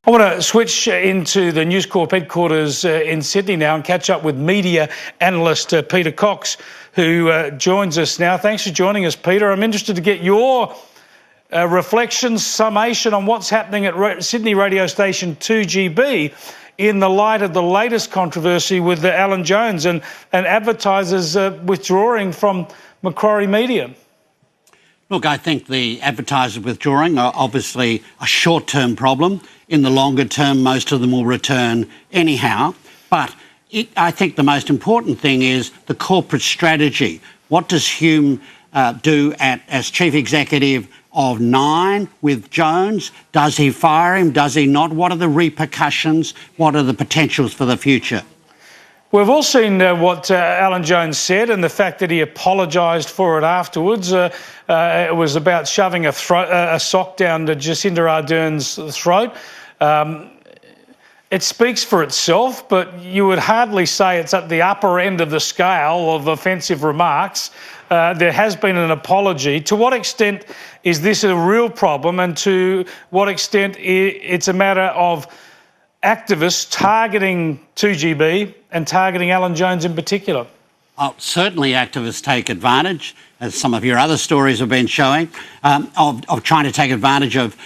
I want to switch into the News Corp headquarters in Sydney now and catch up with media analyst Peter Cox, who joins us now. Thanks for joining us, Peter. I'm interested to get your reflections, summation on what's happening at Sydney radio station 2GB in the light of the latest controversy with Alan Jones and advertisers withdrawing from Macquarie Media. Look, I think the advertisers withdrawing are obviously a short-term problem. In the longer term, most of them will return anyhow. But I think the most important thing is the corporate strategy. What does Hume do as chief executive of Nine with Jones? Does he fire him? Does he not? What are the repercussions? What are the potentials for the future? We've all seen what Alan Jones said and the fact that he apologised for it afterwards. It was about shoving a sock down to Jacinda Ardern's throat. It speaks for itself, but you would hardly say it's at the upper end of the scale of offensive remarks. There has been an apology. To what extent is this a real problem, and to what extent it's a matter of activists targeting 2GB and targeting Alan Jones in particular? Certainly activists take advantage, as some of your other stories have been showing, of trying to take advantage of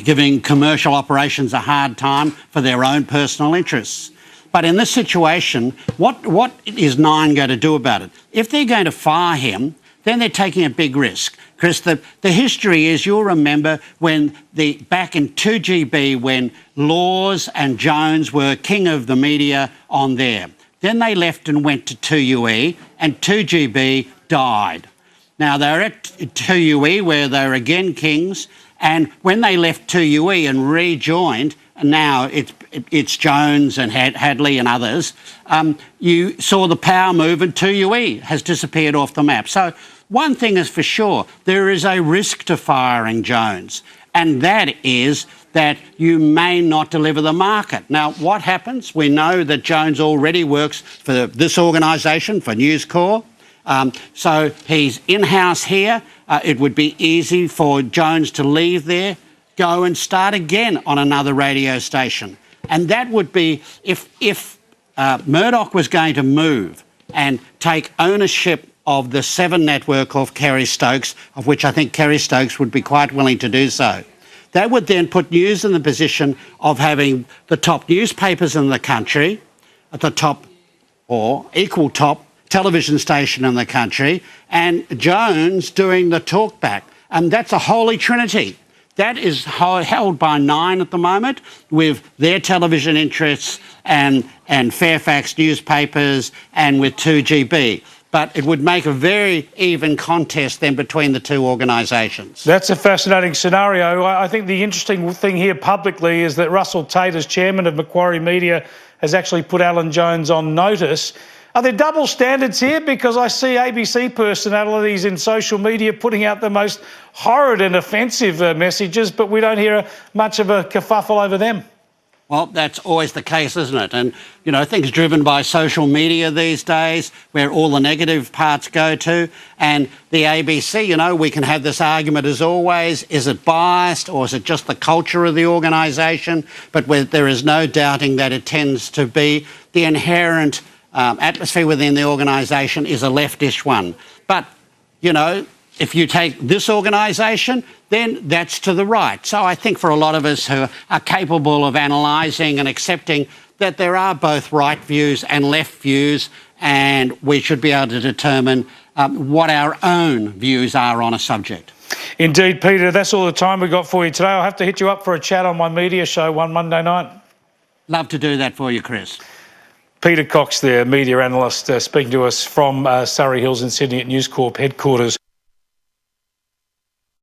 giving commercial operations a hard time for their own personal interests. But in this situation, what is Nine going to do about it? If they're going to fire him, then they're taking a big risk. Chris, the history is, you'll remember when back in 2GB, when Laws and Jones were king of the media on there. Then they left and went to 2UE, and 2GB died. Now, they're at 2UE, where they're again kings, and when they left 2UE and rejoined, now it's Jones and Hadley and others, you saw the power move, and 2UE has disappeared off the map. So one thing is for sure, there is a risk to firing Jones, and that is that you may not deliver the market. Now, what happens? We know that Jones already works for this organisation, for News Corp. So he's in-house here. It would be easy for Jones to leave there, go and start again on another radio station. And that would be, if Murdoch was going to move and take ownership of the Seven network of Kerry Stokes, of which I think Kerry Stokes would be quite willing to do so, that would then put News in the position of having the top newspapers in the country, at the top or equal top television station in the country, and Jones doing the talkback. And that's a holy trinity. That is held by Nine at the moment, with their television interests and Fairfax newspapers, and with 2GB. But it would make a very even contest then between the two organisations. That's a fascinating scenario. I think the interesting thing here publicly is that Russell Tate, as chairman of Macquarie Media, has actually put Alan Jones on notice. Are there double standards here? Because I see ABC personalities in social media putting out the most horrid and offensive messages, but we don't hear much of a kerfuffle over them. Well, that's always the case, isn't it? And, you know, things driven by social media these days, where all the negative parts go to. And the ABC, you know, we can have this argument as always, is it biased or is it just the culture of the organisation? But there is no doubting that it tends to be. The inherent atmosphere within the organisation is a leftish one. But, you know, if you take this organisation, then that's to the right. So I think for a lot of us who are capable of analysing and accepting that there are both right views and left views, and we should be able to determine what our own views are on a subject. Indeed, Peter, that's all the time we've got for you today. I'll have to hit you up for a chat on my media show one Monday night. Love to do that for you, Chris. Peter Cox there, media analyst, speaking to us from Surrey Hills in Sydney at News Corp headquarters.